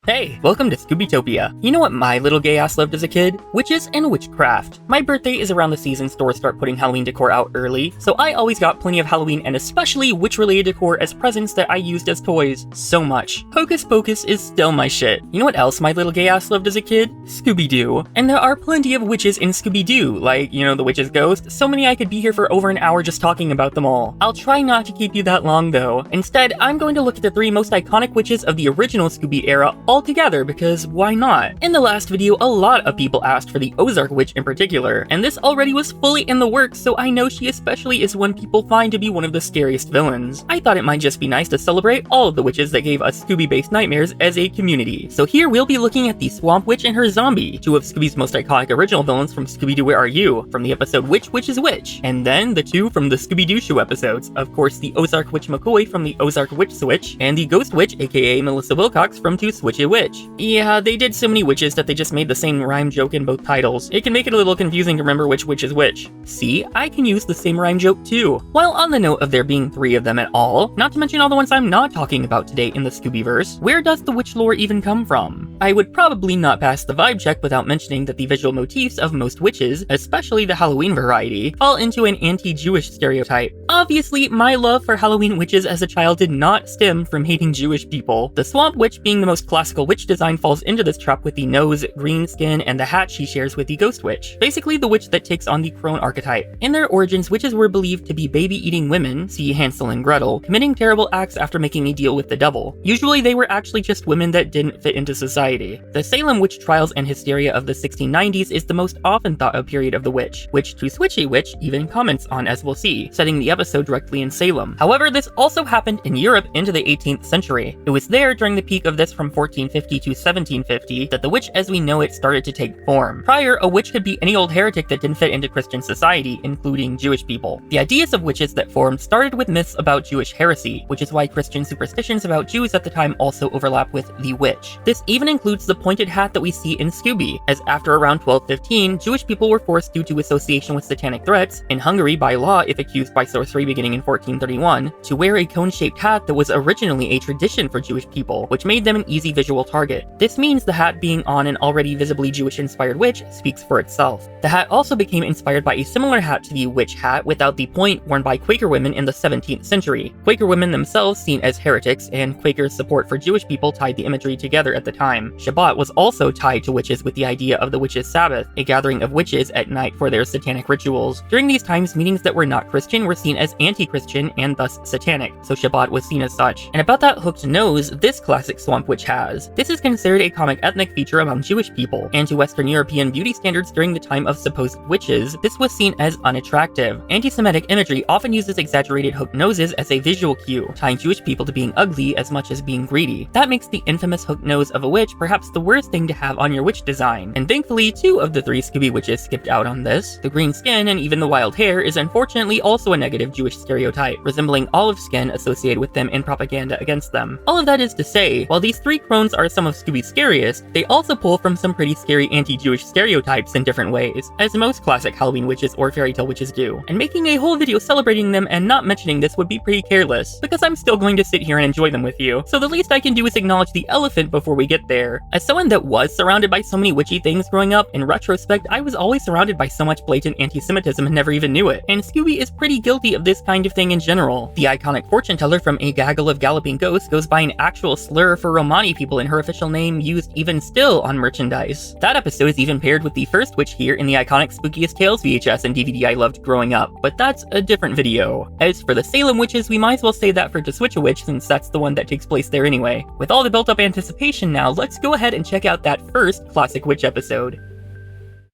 Hey, welcome to Scooby-Topia. You know what my little gay ass loved as a kid? Witches and witchcraft. My birthday is around the season stores start putting Halloween decor out early, so I always got plenty of Halloween and especially witch-related decor as presents that I used as toys. So much. Hocus Pocus is still my shit. You know what else my little gay ass loved as a kid? Scooby-Doo. And there are plenty of witches in Scooby-Doo, like, you know, the witch's ghost. So many I could be here for over an hour just talking about them all. I'll try not to keep you that long though. Instead, I'm going to look at the 3 most iconic witches of the original Scooby era all together because why not? In the last video, a lot of people asked for the Ozark witch in particular, and this already was fully in the works, so I know she especially is one people find to be one of the scariest villains. I thought it might just be nice to celebrate all of the witches that gave us Scooby-based nightmares as a community. So here we'll be looking at the Swamp Witch and her zombie, 2 of Scooby's most iconic original villains from Scooby-Doo Where Are You, from the episode Which Witch is Which, and then the 2 from the Scooby-Doo show episodes, of course the Ozark Witch McCoy from the Ozark Witch Switch, and the Ghost Witch aka Melissa Wilcox from To Switch a Witch. Yeah, they did so many witches that they just made the same rhyme joke in both titles. It can make it a little confusing to remember which witch is which. See, I can use the same rhyme joke too. While on the note of there being 3 of them at all, not to mention all the ones I'm not talking about today in the Scoobyverse, where does the witch lore even come from? I would probably not pass the vibe check without mentioning that the visual motifs of most witches, especially the Halloween variety, fall into an anti-Jewish stereotype. Obviously, my love for Halloween witches as a child did not stem from hating Jewish people. The Swamp Witch being the most classical witch design falls into this trap with the nose, green skin, and the hat she shares with the Ghost Witch. Basically the witch that takes on the crone archetype. In their origins, witches were believed to be baby-eating women, see Hansel and Gretel, committing terrible acts after making a deal with the devil. Usually they were actually just women that didn't fit into society. The Salem witch trials and hysteria of the 1690s is the most often thought of period of the witch, which To Switch a Witch even comments on as we'll see, setting the episode directly in Salem. However, this also happened in Europe into the 18th century. It was there during the peak of this from 1450 to 1750 that the witch as we know it started to take form. Prior, a witch could be any old heretic that didn't fit into Christian society, including Jewish people. The ideas of witches that formed started with myths about Jewish heresy, which is why Christian superstitions about Jews at the time also overlap with the witch. This even includes the pointed hat that we see in Scooby, as after around 1215, Jewish people were forced due to association with satanic threats, in Hungary by law if accused by sorcery beginning in 1431, to wear a cone-shaped hat that was originally a tradition for Jewish people, which made them an easy visual target. This means the hat being on an already visibly Jewish-inspired witch speaks for itself. The hat also became inspired by a similar hat to the witch hat without the point worn by Quaker women in the 17th century. Quaker women themselves seen as heretics, and Quakers' support for Jewish people tied the imagery together at the time. Shabbat was also tied to witches with the idea of the witches' Sabbath, a gathering of witches at night for their satanic rituals. During these times, meetings that were not Christian were seen as anti-Christian and thus satanic, so Shabbat was seen as such. And about that hooked nose this classic Swamp Witch has. This is considered a comic ethnic feature among Jewish people, and to Western European beauty standards during the time of supposed witches, this was seen as unattractive. Anti-Semitic imagery often uses exaggerated hooked noses as a visual cue, tying Jewish people to being ugly as much as being greedy. That makes the infamous hooked nose of a witch perhaps the worst thing to have on your witch design, and thankfully 2 of the 3 Scooby witches skipped out on this. The green skin and even the wild hair is unfortunately also a negative Jewish stereotype, resembling olive skin associated with them in propaganda against them. All of that is to say, while these 3 crones are some of Scooby's scariest, they also pull from some pretty scary anti-Jewish stereotypes in different ways, as most classic Halloween witches or fairy tale witches do. And making a whole video celebrating them and not mentioning this would be pretty careless, because I'm still going to sit here and enjoy them with you, so the least I can do is acknowledge the elephant before we get there. As someone that was surrounded by so many witchy things growing up, in retrospect, I was always surrounded by so much blatant anti-Semitism and never even knew it, and Scooby is pretty guilty of this kind of thing in general. The iconic fortune teller from A Gaggle of Galloping Ghosts goes by an actual slur for Romani people in her official name used even still on merchandise. That episode is even paired with the first witch here in the iconic Spookiest Tales VHS and DVD I loved growing up, but that's a different video. As for the Salem witches, we might as well say that for To Switch a Witch since that's the one that takes place there anyway. With all the built up anticipation now, let's go ahead and check out that first classic witch episode.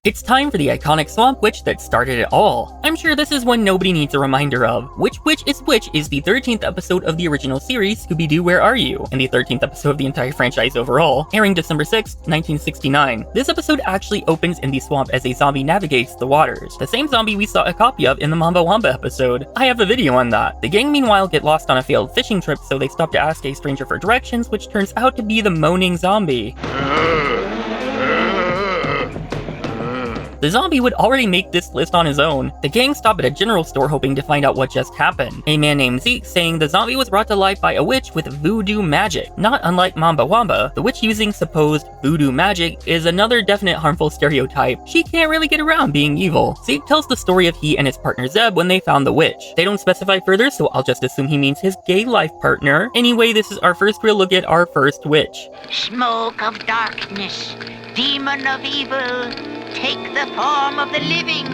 It's time for the iconic Swamp Witch that started it all. I'm sure this is one nobody needs a reminder of. Which Witch is Which is the 13th episode of the original series, Scooby-Doo Where Are You? And the 13th episode of the entire franchise overall, airing December 6, 1969. This episode actually opens in the swamp as a zombie navigates the waters. The same zombie we saw a copy of in the Mamba Wamba episode. I have a video on that. The gang meanwhile get lost on a failed fishing trip, so they stop to ask a stranger for directions, which turns out to be the moaning zombie. The zombie would already make this list on his own. The gang stop at a general store hoping to find out what just happened. A man named Zeke saying the zombie was brought to life by a witch with voodoo magic. Not unlike Mamba Wamba, the witch using supposed voodoo magic is another definite harmful stereotype. She can't really get around being evil. Zeke tells the story of he and his partner Zeb when they found the witch. They don't specify further, so I'll just assume he means his gay life partner. Anyway, this is our first real look at our first witch. Smoke of darkness, demon of evil, take the form of the living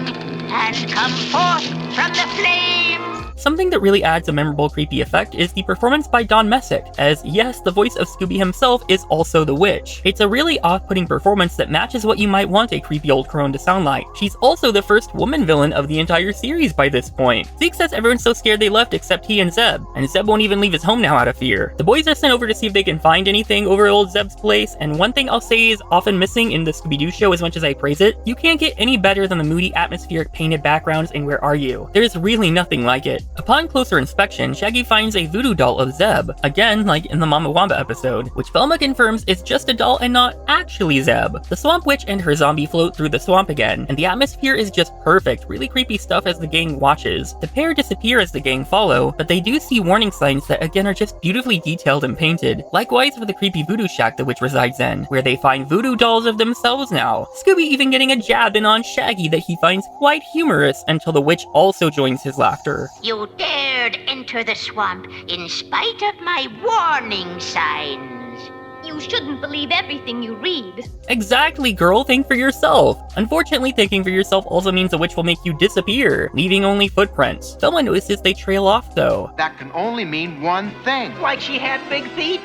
and come forth from the flames. Something that really adds a memorable creepy effect is the performance by Don Messick, as yes, the voice of Scooby himself is also the witch. It's a really off-putting performance that matches what you might want a creepy old crone to sound like. She's also the first woman villain of the entire series by this point. Zeke says everyone's so scared they left except he and Zeb won't even leave his home now out of fear. The boys are sent over to see if they can find anything over old Zeb's place, and one thing I'll say is often missing in the Scooby-Doo show as much as I praise it, you can't get any better than the moody atmospheric painted backgrounds in Where Are You? There's really nothing like it. Upon closer inspection, Shaggy finds a voodoo doll of Zeb, again like in the Mama Wamba episode, which Velma confirms is just a doll and not actually Zeb. The Swamp Witch and her zombie float through the swamp again, and the atmosphere is just perfect, really creepy stuff as the gang watches. The pair disappear as the gang follow, but they do see warning signs that again are just beautifully detailed and painted. Likewise for the creepy voodoo shack the witch resides in, where they find voodoo dolls of themselves now. Scooby even getting a jab in on Shaggy that he finds quite humorous until the witch also joins his laughter. You dared enter the swamp in spite of my warning signs. You shouldn't believe everything you read. Exactly, girl, think for yourself. Unfortunately, thinking for yourself also means a witch will make you disappear, leaving only footprints. Velma notices they trail off though. That can only mean one thing. Like she had big feet?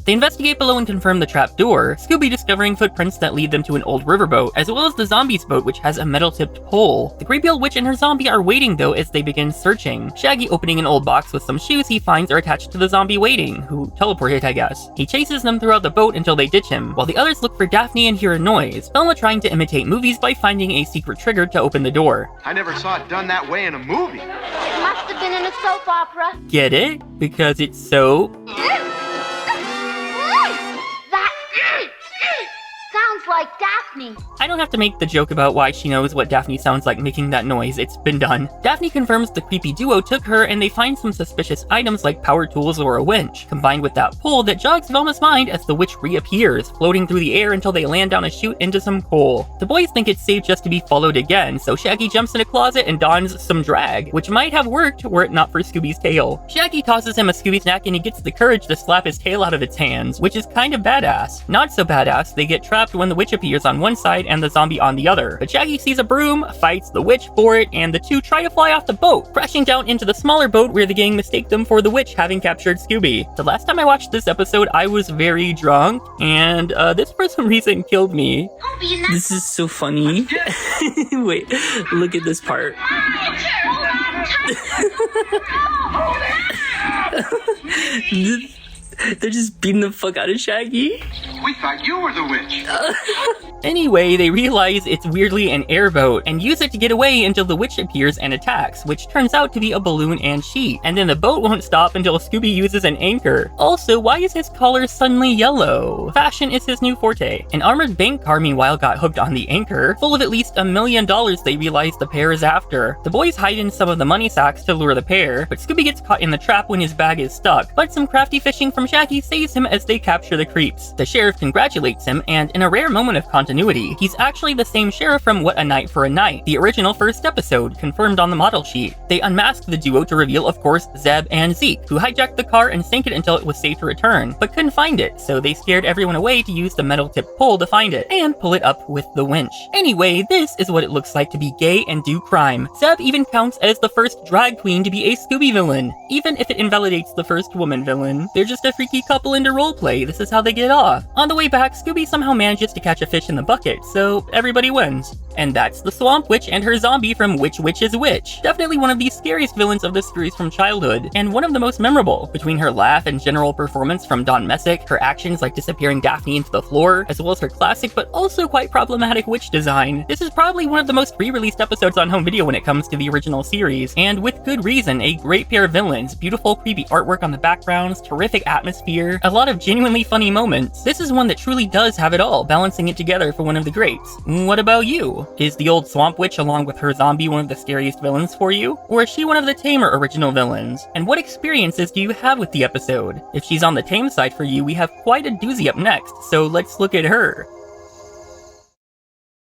They investigate below and confirm the trap door, Scooby discovering footprints that lead them to an old riverboat, as well as the zombie's boat which has a metal-tipped pole. The creepy old witch and her zombie are waiting though as they begin searching. Shaggy opening an old box with some shoes he finds are attached to the zombie waiting, who teleported I guess. He chases them throughout the boat until they ditch him, while the others look for Daphne and hear a noise, Velma trying to imitate movies by finding a secret trigger to open the door. I never saw it done that way in a movie. It must have been in a soap opera. Get it? Because it's soap? Sounds like Daphne. I don't have to make the joke about why she knows what Daphne sounds like making that noise, it's been done. Daphne confirms the creepy duo took her and they find some suspicious items like power tools or a winch, combined with that pole that jogs Velma's mind as the witch reappears, floating through the air until they land down a chute into some coal. The boys think it's safe just to be followed again, so Shaggy jumps in a closet and dons some drag, which might have worked were it not for Scooby's tail. Shaggy tosses him a Scooby snack and he gets the courage to slap his tail out of its hands, which is kind of badass. Not so badass, they get trapped when the witch appears on one side and the zombie on the other. But Shaggy sees a broom, fights the witch for it, and the two try to fly off the boat, crashing down into the smaller boat where the gang mistake them for the witch having captured Scooby. The last time I watched this episode, I was very drunk, and this for some reason killed me. This is so funny. Wait, look at this part. They're just beating the fuck out of Shaggy. We thought you were the witch. Anyway, they realize it's weirdly an airboat and use it to get away until the witch appears and attacks, which turns out to be a balloon and sheet. And then the boat won't stop until Scooby uses an anchor. Also, why is his collar suddenly yellow? Fashion is his new forte. An armored bank car meanwhile got hooked on the anchor, full of at least $1 million they realize the pair is after. The boys hide in some of the money sacks to lure the pair, but Scooby gets caught in the trap when his bag is stuck. But some crafty fishing from Shaggy saves him as they capture the creeps. The sheriff congratulates him, and in a rare moment of continuity, he's actually the same sheriff from What a Night for a Night, the original first episode, confirmed on the model sheet. They unmask the duo to reveal, of course, Zeb and Zeke, who hijacked the car and sank it until it was safe to return, but couldn't find it, so they scared everyone away to use the metal-tipped pole to find it, and pull it up with the winch. Anyway, this is what it looks like to be gay and do crime. Zeb even counts as the first drag queen to be a Scooby villain, even if it invalidates the first woman villain. They're just a freaky couple into roleplay, this is how they get off. On the way back, Scooby somehow manages to catch a fish in the bucket, so everybody wins. And that's the Swamp Witch and her zombie from Which Witch is Which. Definitely one of the scariest villains of the series from childhood, and one of the most memorable. Between her laugh and general performance from Don Messick, her actions like disappearing Daphne into the floor, as well as her classic but also quite problematic witch design. This is probably one of the most re-released episodes on home video when it comes to the original series, and with good reason, a great pair of villains, beautiful creepy artwork on the backgrounds, terrific atmosphere, a lot of genuinely funny moments. This is one one that truly does have it all, balancing it together for one of the greats. What about you? Is the old Swamp Witch along with her zombie one of the scariest villains for you? Or is she one of the tamer original villains? And what experiences do you have with the episode? If she's on the tame side for you, we have quite a doozy up next, so let's look at her.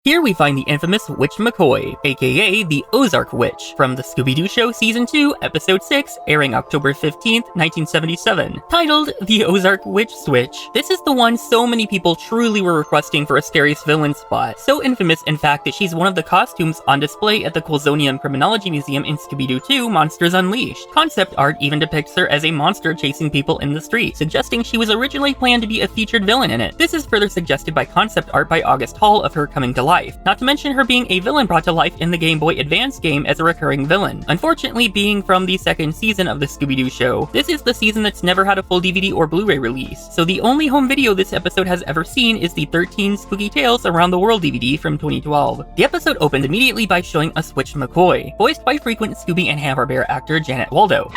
Here we find the infamous Witch McCoy, aka the Ozark Witch, from the Scooby-Doo Show Season 2, Episode 6, airing October 15th, 1977, titled The Ozark Witch Switch. This is the one so many people truly were requesting for a Scariest villain spot, so infamous in fact that she's one of the costumes on display at the Colsonium Criminology Museum in Scooby-Doo 2, Monsters Unleashed. Concept art even depicts her as a monster chasing people in the street, suggesting she was originally planned to be a featured villain in it. This is further suggested by concept art by August Hall of her coming to life, not to mention her being a villain brought to life in the Game Boy Advance game as a recurring villain. Unfortunately, being from the second season of the Scooby-Doo show, this is the season that's never had a full DVD or Blu-ray release, so the only home video this episode has ever seen is the 13 Spooky Tales Around the World DVD from 2012. The episode opened immediately by showing us Witch McCoy, voiced by frequent Scooby and Hanna-Barbera actor Janet Waldo,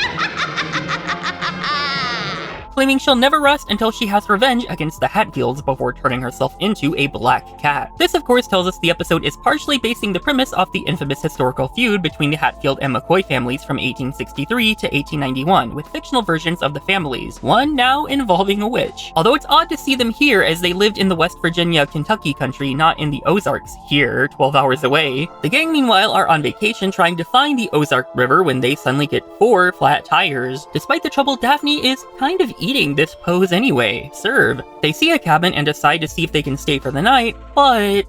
claiming she'll never rest until she has revenge against the Hatfields before turning herself into a black cat. This of course tells us the episode is partially basing the premise off the infamous historical feud between the Hatfield and McCoy families from 1863 to 1891, with fictional versions of the families, one now involving a witch. Although it's odd to see them here as they lived in the West Virginia, Kentucky country, not in the Ozarks, here, 12 hours away. The gang meanwhile are on vacation trying to find the Ozark River when they suddenly get 4 flat tires. Despite the trouble, Daphne is kind of eating this pose anyway. Serve. They see a cabin and decide to see if they can stay for the night, but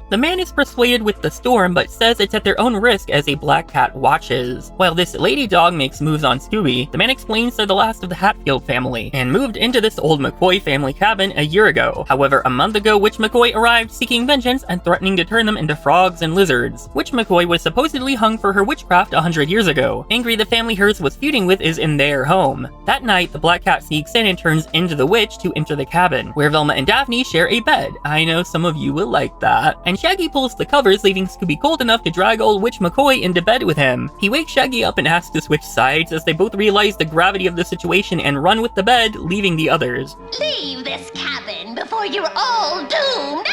the man is persuaded with the storm, but says it's at their own risk as a black cat watches. While this lady dog makes moves on Scooby, the man explains they're the last of the Hatfield family, and moved into this old McCoy family cabin a year ago. However, a month ago, Witch McCoy arrived seeking vengeance and threatening to turn them into frogs and lizards. Witch McCoy was supposedly hung for her witchcraft 100 years ago. Angry the family hers was feuding with is in their home. That night, the black cat sneaks in and turns into the witch to enter the cabin, where Velma and Daphne share a bed. I know some of you will like that. And Shaggy pulls the covers, leaving Scooby cold enough to drag old Witch McCoy into bed with him. He wakes Shaggy up and asks to switch sides as they both realize the gravity of the situation and run with the bed, leaving the others. Leave this cabin before you're all doomed!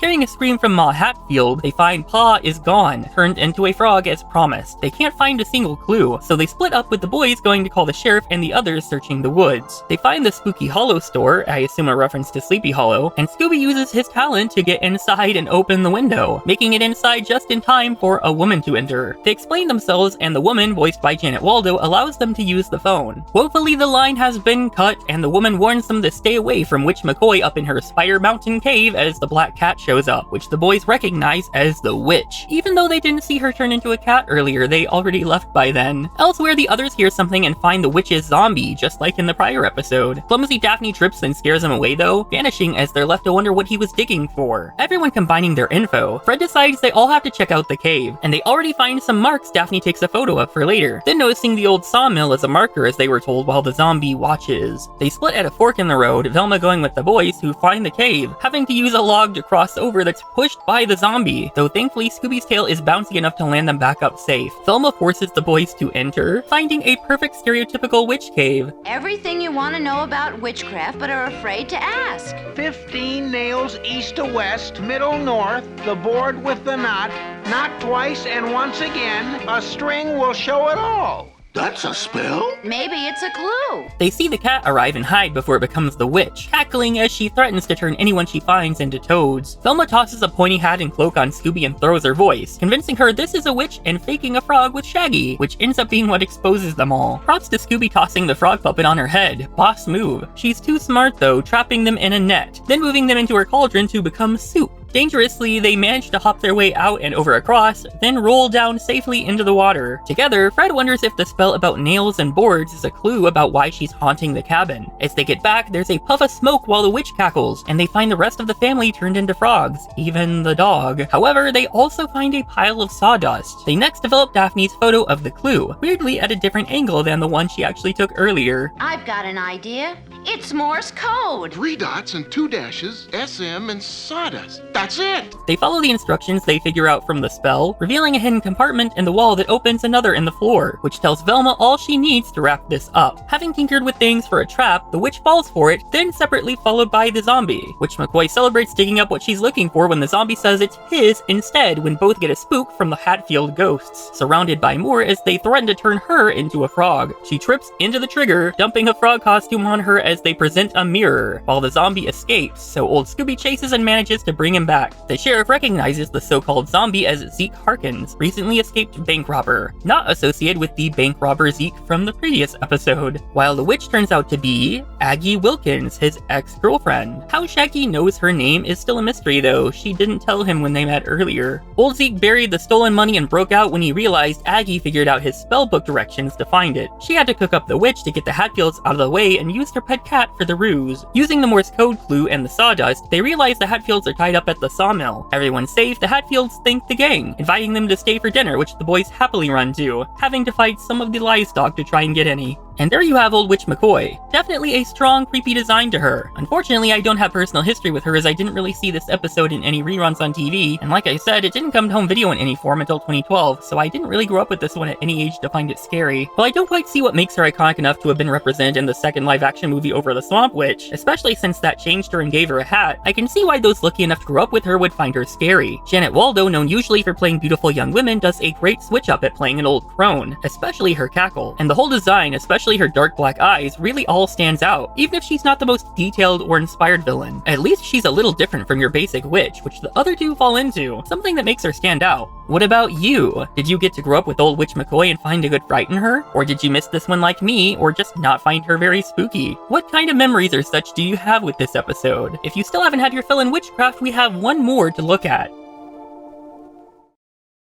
Hearing a scream from Ma Hatfield, they find Pa is gone, turned into a frog as promised. They can't find a single clue, so they split up with the boys going to call the sheriff and the others searching the woods. They find the Spooky Hollow store, I assume a reference to Sleepy Hollow, and Scooby uses his talent to get inside and open the window, making it inside just in time for a woman to enter. They explain themselves, and the woman, voiced by Janet Waldo, allows them to use the phone. Woefully, the line has been cut, and the woman warns them to stay away from Witch McCoy up in her Spider Mountain cave as the black cat shows up, which the boys recognize as the witch. Even though they didn't see her turn into a cat earlier, they already left by then. Elsewhere, the others hear something and find the witch's zombie, just like in the prior episode. Clumsy Daphne trips and scares him away though, vanishing as they're left to wonder what he was digging for. Everyone combining their info, Fred decides they all have to check out the cave, and they already find some marks Daphne takes a photo of for later, then noticing the old sawmill as a marker as they were told while the zombie watches. They split at a fork in the road, Velma going with the boys who find the cave, having to use a log to cross over that's pushed by the zombie, though thankfully Scooby's tail is bouncy enough to land them back up safe. Velma forces the boys to enter, finding a perfect stereotypical witch cave. Everything you want to know about witchcraft but are afraid to ask. 15 nails east to west, middle north, the board with the knot, knock twice and once again, a string will show it all. That's a spell? Maybe it's a clue. They see the cat arrive and hide before it becomes the witch, cackling as she threatens to turn anyone she finds into toads. Velma tosses a pointy hat and cloak on Scooby and throws her voice, convincing her this is a witch and faking a frog with Shaggy, which ends up being what exposes them all. Props to Scooby tossing the frog puppet on her head. Boss move. She's too smart though, trapping them in a net, then moving them into her cauldron to become soup. Dangerously, they manage to hop their way out and over across, then roll down safely into the water. Together, Fred wonders if the spell about nails and boards is a clue about why she's haunting the cabin. As they get back, there's a puff of smoke while the witch cackles, and they find the rest of the family turned into frogs, even the dog. However, they also find a pile of sawdust. They next develop Daphne's photo of the clue, weirdly at a different angle than the one she actually took earlier. I've got an idea. It's Morse code. 3 dots and 2 dashes, SM and sawdust. That's it. They follow the instructions they figure out from the spell, revealing a hidden compartment in the wall that opens another in the floor, which tells Velma all she needs to wrap this up. Having tinkered with things for a trap, the witch falls for it, then separately followed by the zombie, which McCoy celebrates digging up what she's looking for when the zombie says it's his instead, when both get a spook from the Hatfield ghosts, surrounded by more as they threaten to turn her into a frog. She trips into the trigger, dumping a frog costume on her as they present a mirror, while the zombie escapes, so old Scooby chases and manages to bring him back. The sheriff recognizes the so-called zombie as Zeke Harkins, recently escaped bank robber, not associated with the bank robber Zeke from the previous episode, while the witch turns out to be Aggie Wilkins, his ex-girlfriend. How Shaggy knows her name is still a mystery though, she didn't tell him when they met earlier. Old Zeke buried the stolen money and broke out when he realized Aggie figured out his spellbook directions to find it. She had to cook up the witch to get the Hatfields out of the way and used her pet cat for the ruse. Using the Morse code clue and the sawdust, they realize the Hatfields are tied up at the sawmill. Everyone's safe, the Hatfields thank the gang, inviting them to stay for dinner, which the boys happily run to, having to fight some of the livestock to try and get any. And there you have old Witch McCoy. Definitely a strong, creepy design to her. Unfortunately, I don't have personal history with her as I didn't really see this episode in any reruns on TV, and like I said, it didn't come to home video in any form until 2012, so I didn't really grow up with this one at any age to find it scary. But I don't quite see what makes her iconic enough to have been represented in the second live-action movie over the Swamp Witch, especially since that changed her and gave her a hat. I can see why those lucky enough to grow up with her would find her scary. Janet Waldo, known usually for playing beautiful young women, does a great switch up at playing an old crone, especially her cackle. And the whole design, especially her dark black eyes, really all stands out, even if she's not the most detailed or inspired villain. At least she's a little different from your basic witch, which the other two fall into, something that makes her stand out. What about you? Did you get to grow up with old Witch McCoy and find a good fright in her? Or did you miss this one like me, or just not find her very spooky? What kind of memories or such do you have with this episode? If you still haven't had your fill in witchcraft, we have one more to look at.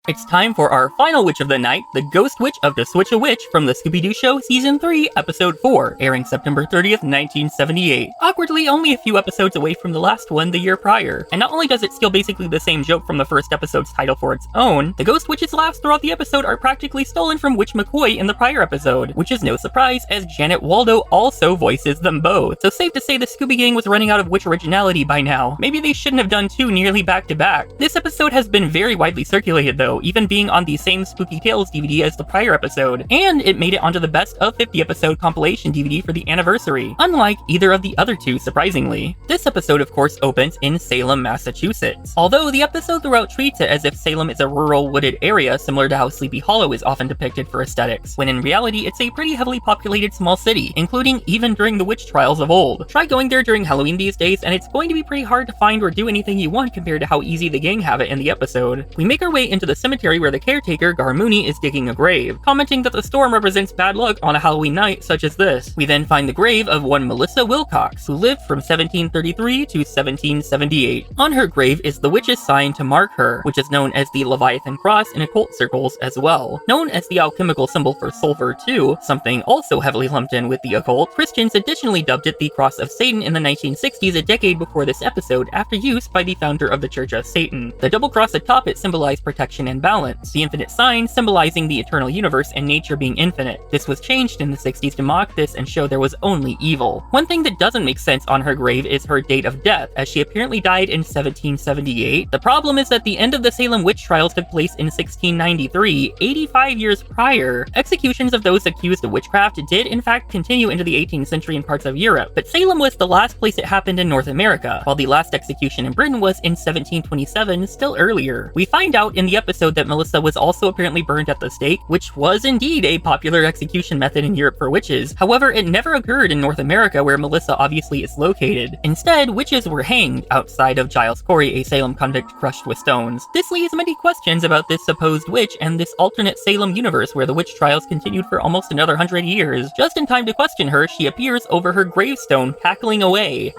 It's time for our final witch of the night, the Ghost Witch of the Switch-A-Witch from the Scooby-Doo Show Season 3, Episode 4, airing September 30th, 1978. Awkwardly, only a few episodes away from the last one the year prior. And not only does it steal basically the same joke from the first episode's title for its own, the Ghost Witch's laughs throughout the episode are practically stolen from Witch McCoy in the prior episode, which is no surprise as Janet Waldo also voices them both. So safe to say the Scooby Gang was running out of witch originality by now. Maybe they shouldn't have done two nearly back to back. This episode has been very widely circulated though, even being on the same Spooky Tales DVD as the prior episode, and it made it onto the Best of 50 episode compilation DVD for the anniversary, unlike either of the other two, surprisingly. This episode of course opens in Salem, Massachusetts, although the episode throughout treats it as if Salem is a rural wooded area similar to how Sleepy Hollow is often depicted for aesthetics, when in reality it's a pretty heavily populated small city, including even during the witch trials of old. Try going there during Halloween these days and it's going to be pretty hard to find or do anything you want compared to how easy the gang have it in the episode. We make our way into the cemetery where the caretaker, Garmooney, is digging a grave, commenting that the storm represents bad luck on a Halloween night such as this. We then find the grave of one Melissa Wilcox, who lived from 1733 to 1778. On her grave is the witch's sign to mark her, which is known as the Leviathan Cross in occult circles as well. Known as the alchemical symbol for sulfur too, something also heavily lumped in with the occult, Christians additionally dubbed it the Cross of Satan in the 1960s, a decade before this episode, after use by the founder of the Church of Satan. The double cross atop it symbolized protection and balance, the infinite sign symbolizing the eternal universe and nature being infinite. This was changed in the 60s to mock this and show there was only evil. One thing that doesn't make sense on her grave is her date of death, as she apparently died in 1778. The problem is that the end of the Salem witch trials took place in 1693, 85 years prior. Executions of those accused of witchcraft did in fact continue into the 18th century in parts of Europe, but Salem was the last place it happened in North America, while the last execution in Britain was in 1727, still earlier. We find out in the episode that Melissa was also apparently burned at the stake, which was indeed a popular execution method in Europe for witches. However, it never occurred in North America where Melissa obviously is located. Instead, witches were hanged outside of Giles Corey, a Salem convict crushed with stones. This leaves many questions about this supposed witch and this alternate Salem universe where the witch trials continued for almost another 100 years. Just in time to question her, she appears over her gravestone, cackling away.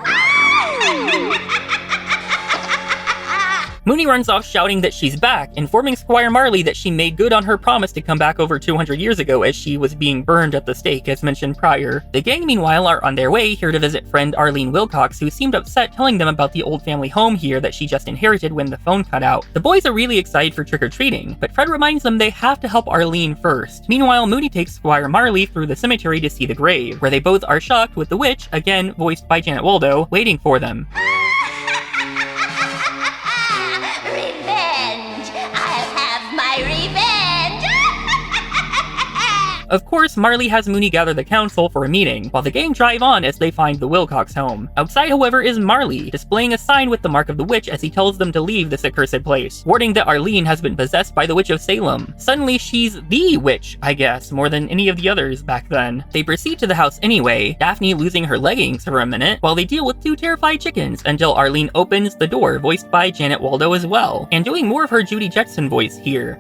Mooney runs off shouting that she's back, informing Squire Marley that she made good on her promise to come back over 200 years ago as she was being burned at the stake as mentioned prior. The gang meanwhile are on their way here to visit friend Arlene Wilcox, who seemed upset telling them about the old family home here that she just inherited when the phone cut out. The boys are really excited for trick-or-treating, but Fred reminds them they have to help Arlene first. Meanwhile, Mooney takes Squire Marley through the cemetery to see the grave, where they both are shocked with the witch, again voiced by Janet Waldo, waiting for them. Of course, Marley has Mooney gather the council for a meeting, while the gang drive on as they find the Wilcox home. Outside, however, is Marley, displaying a sign with the mark of the witch as he tells them to leave this accursed place, warning that Arlene has been possessed by the witch of Salem. Suddenly, she's the witch, I guess, more than any of the others back then. They proceed to the house anyway, Daphne losing her leggings for a minute, while they deal with 2 terrified chickens until Arlene opens the door, voiced by Janet Waldo as well, and doing more of her Judy Jetson voice here.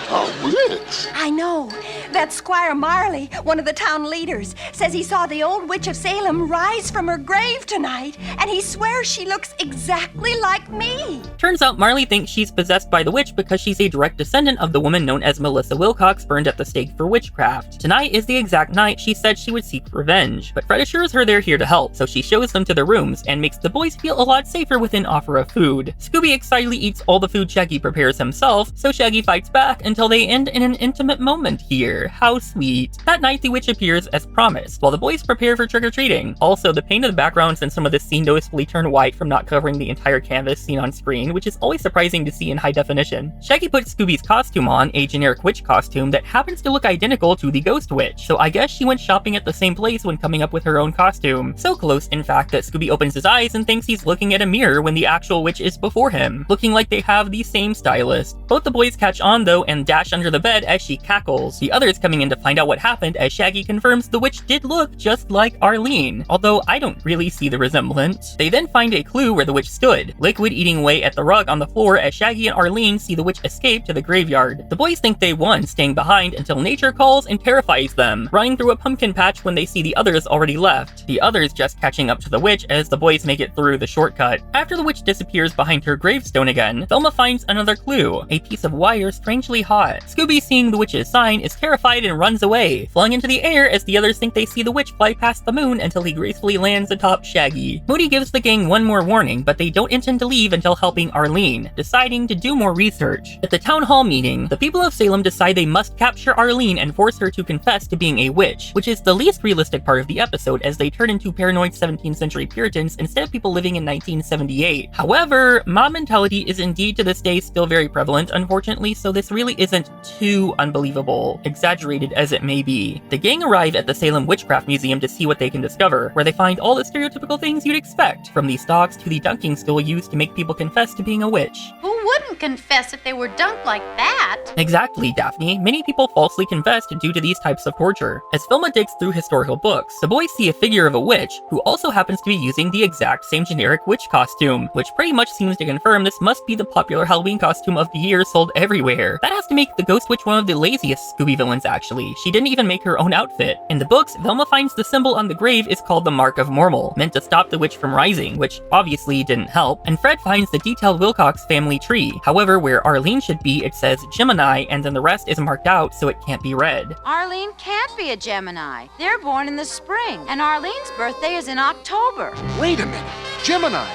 A witch? I know. That Squire Marley, one of the town leaders, says he saw the old witch of Salem rise from her grave tonight, and he swears she looks exactly like me. Turns out Marley thinks she's possessed by the witch because she's a direct descendant of the woman known as Melissa Wilcox, burned at the stake for witchcraft. Tonight is the exact night she said she would seek revenge, but Fred assures her they're here to help, so she shows them to their rooms and makes the boys feel a lot safer with an offer of food. Scooby excitedly eats all the food Shaggy prepares himself, so Shaggy fights back until they end in an intimate moment here. How sweet. That night, the witch appears as promised, while the boys prepare for trick-or-treating. Also, the paint of the backgrounds in some of this scene noticeably turn white from not covering the entire canvas seen on screen, which is always surprising to see in high definition. Shaggy puts Scooby's costume on, a generic witch costume that happens to look identical to the ghost witch, so I guess she went shopping at the same place when coming up with her own costume. So close, in fact, that Scooby opens his eyes and thinks he's looking at a mirror when the actual witch is before him, looking like they have the same stylist. Both the boys catch on though and dash under the bed as she cackles, the others coming in to find out what happened as Shaggy confirms the witch did look just like Arlene, although I don't really see the resemblance. They then find a clue where the witch stood, Liquid eating away at the rug on the floor as Shaggy and Arlene see the witch escape to the graveyard. The boys think they won, staying behind until nature calls and terrifies them, running through a pumpkin patch when they see the others already left, the others just catching up to the witch as the boys make it through the shortcut. After the witch disappears behind her gravestone again, Velma finds another clue, a piece of wire strangely hot. Scooby, seeing the witch's sign, is terrified and runs away, flung into the air as the others think they see the witch fly past the moon until he gracefully lands atop Shaggy. Moody gives the gang one more warning, but they don't intend to leave until helping Arlene, deciding to do more research. At the town hall meeting, the people of Salem decide they must capture Arlene and force her to confess to being a witch, which is the least realistic part of the episode as they turn into paranoid 17th century Puritans instead of people living in 1978. However, mob mentality is indeed to this day still very prevalent, unfortunately, so this really isn't too unbelievable, exaggerated as it may be. The gang arrive at the Salem Witchcraft Museum to see what they can discover, where they find all the stereotypical things you'd expect, from the stocks to the dunking stool used to make people confess to being a witch. Who wouldn't confess if they were dunked like that? Exactly, Daphne. Many people falsely confessed due to these types of torture. As Velma digs through historical books, the boys see a figure of a witch who also happens to be using the exact same generic witch costume, which pretty much seems to confirm this must be the popular Halloween costume of the year sold everywhere. That has to make the Ghost Witch one of the laziest Scooby villains, actually. She didn't even make her own outfit. In the books, Velma finds the symbol on the grave is called the Mark of Mormel, meant to stop the witch from rising, which obviously didn't help, and Fred finds the detailed Wilcox family tree. However, where Arlene should be, it says Gemini, and then the rest is marked out so it can't be read. Arlene can't be a Gemini. They're born in the spring, and Arlene's birthday is in October. Wait a minute. Gemini.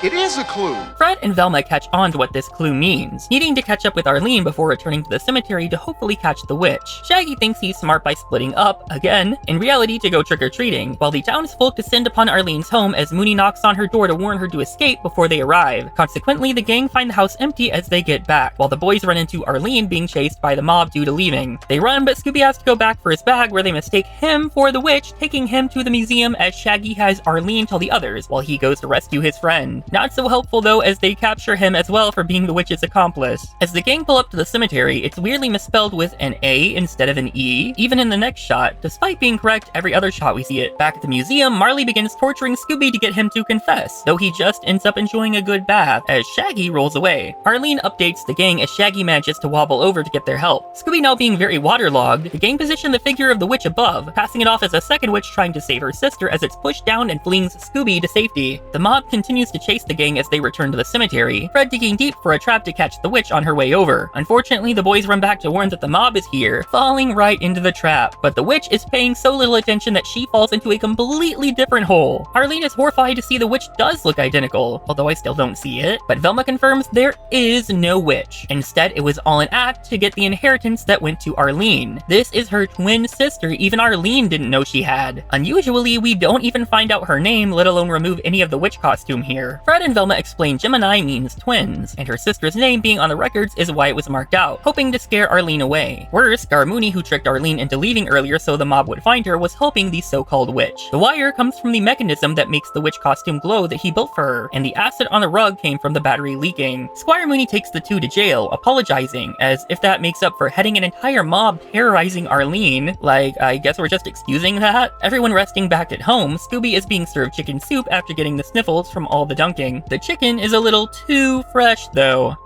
It is a clue. Fred and Velma catch on to what this clue means, needing to catch up with Arlene before returning to the cemetery to hopefully catch the witch. Shaggy thinks he's smart by splitting up, again, in reality to go trick-or-treating, while the townsfolk descend upon Arlene's home as Mooney knocks on her door to warn her to escape before they arrive. Consequently, the gang find the house empty as they get back, while the boys run into Arlene being chased by the mob due to leaving. They run, but Scooby has to go back for his bag where they mistake him for the witch, taking him to the museum as Shaggy has Arlene tell the others while he goes to rescue his friend. Not so helpful though, as they capture him as well for being the witch's accomplice. As the gang pull up to the cemetery, it's weirdly misspelled with an A instead of an E, even in the next shot, despite being correct every other shot we see it. Back at the museum, Marley begins torturing Scooby to get him to confess, though he just ends up enjoying a good bath as Shaggy rolls away. Arlene updates the gang as Shaggy manages to wobble over to get their help. Scooby now being very waterlogged, the gang position the figure of the witch above, passing it off as a second witch trying to save her sister as it's pushed down and flings Scooby to safety. The mob continues to chase the gang as they return to the cemetery, Fred digging deep for a trap to catch the witch on her way over. Unfortunately, the boys run back to warn that the mob is here, falling right into the trap, but the witch is paying so little attention that she falls into a completely different hole. Arlene is horrified to see the witch does look identical, although I still don't see it, but Velma confirms there is no witch. Instead, it was all an act to get the inheritance that went to Arlene. This is her twin sister even Arlene didn't know she had. Unusually, we don't even find out her name, let alone remove any of the witch costume here. Fred Fred and Velma explain Gemini means twins, and her sister's name being on the records is why it was marked out, hoping to scare Arlene away. Worse, Garmooney, who tricked Arlene into leaving earlier so the mob would find her, was helping the so-called witch. The wire comes from the mechanism that makes the witch costume glow that he built for her, and the acid on the rug came from the battery leaking. Squire Mooney takes the two to jail, apologizing, as if that makes up for heading an entire mob terrorizing Arlene. Like, I guess we're just excusing that? Everyone resting back at home, Scooby is being served chicken soup after getting the sniffles from all the dunking. The chicken is a little too fresh, though.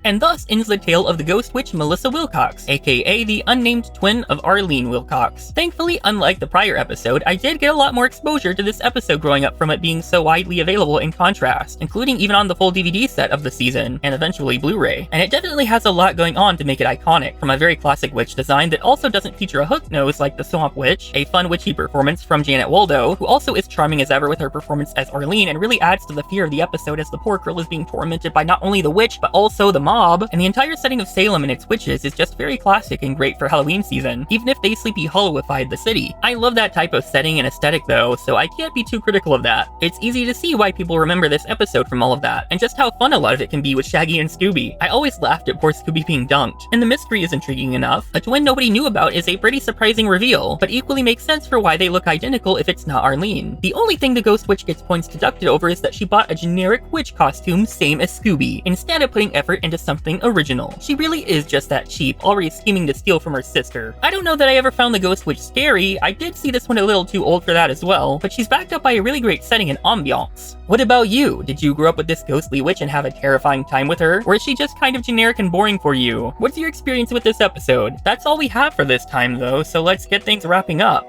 And thus ends the tale of the ghost witch Melissa Wilcox, aka the unnamed twin of Arlene Wilcox. Thankfully, unlike the prior episode, I did get a lot more exposure to this episode growing up from it being so widely available in contrast, including even on the full DVD set of the season, and eventually Blu-ray. And it definitely has a lot going on to make it iconic, from a very classic witch design that also doesn't feature a hook nose like the Swamp Witch, a fun witchy performance from Janet Waldo, who also is charming as ever with her performance as Arlene and really adds to the fear of the episode as the poor girl is being tormented by not only the witch, but also the mob. And the entire setting of Salem and its witches is just very classic and great for Halloween season, even if they Sleepy Hollowified the city. I love that type of setting and aesthetic though, so I can't be too critical of that. It's easy to see why people remember this episode from all of that, and just how fun a lot of it can be with Shaggy and Scooby. I always laughed at poor Scooby being dunked, and the mystery is intriguing enough. A twin nobody knew about is a pretty surprising reveal, but equally makes sense for why they look identical if it's not Arlene. The only thing the ghost witch gets points deducted over is that she bought a generic witch costume same as Scooby, instead of putting effort into something original. She really is just that cheap, already scheming to steal from her sister. I don't know that I ever found the ghost witch scary. I did see this one a little too old for that as well, but she's backed up by a really great setting and ambiance. What about you? Did you grow up with this ghostly witch and have a terrifying time with her? Or is she just kind of generic and boring for you? What's your experience with this episode? That's all we have for this time though, so let's get things wrapping up.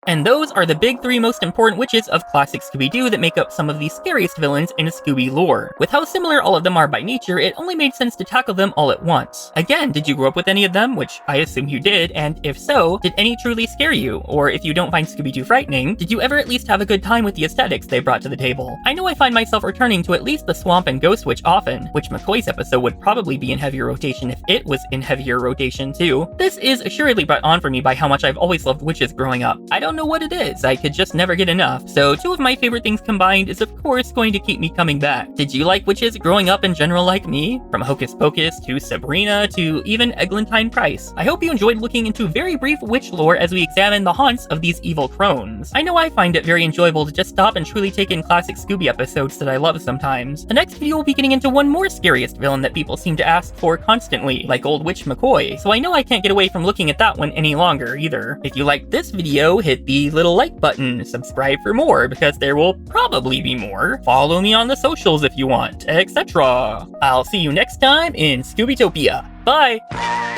And those are the big three most important witches of classic Scooby-Doo that make up some of the scariest villains in Scooby lore. With how similar all of them are by nature, it only made sense to tackle them all at once. Again, did you grow up with any of them? Which I assume you did, and if so, did any truly scare you? Or if you don't find Scooby-Doo frightening, did you ever at least have a good time with the aesthetics they brought to the table? I know I find myself returning to at least the Swamp and Ghost Witch often, which McCoy's episode would probably be in heavier rotation if it was in heavier rotation too. This is assuredly brought on for me by how much I've always loved witches growing up. I don't know what it is, I could just never get enough, so two of my favorite things combined is of course going to keep me coming back. Did you like witches growing up in general like me? From Hocus Pocus to Sabrina to even Eglantine Price. I hope you enjoyed looking into very brief witch lore as we examine the haunts of these evil crones. I know I find it very enjoyable to just stop and truly take in classic Scooby episodes that I love sometimes. The next video will be getting into one more scariest villain that people seem to ask for constantly, like old witch McCoy, so I know I can't get away from looking at that one any longer either. If you liked this video, hit the little like button, subscribe for more, because there will probably be more. Follow me on the socials if you want, etc. I'll see you next time in Scooby-Topia. Bye!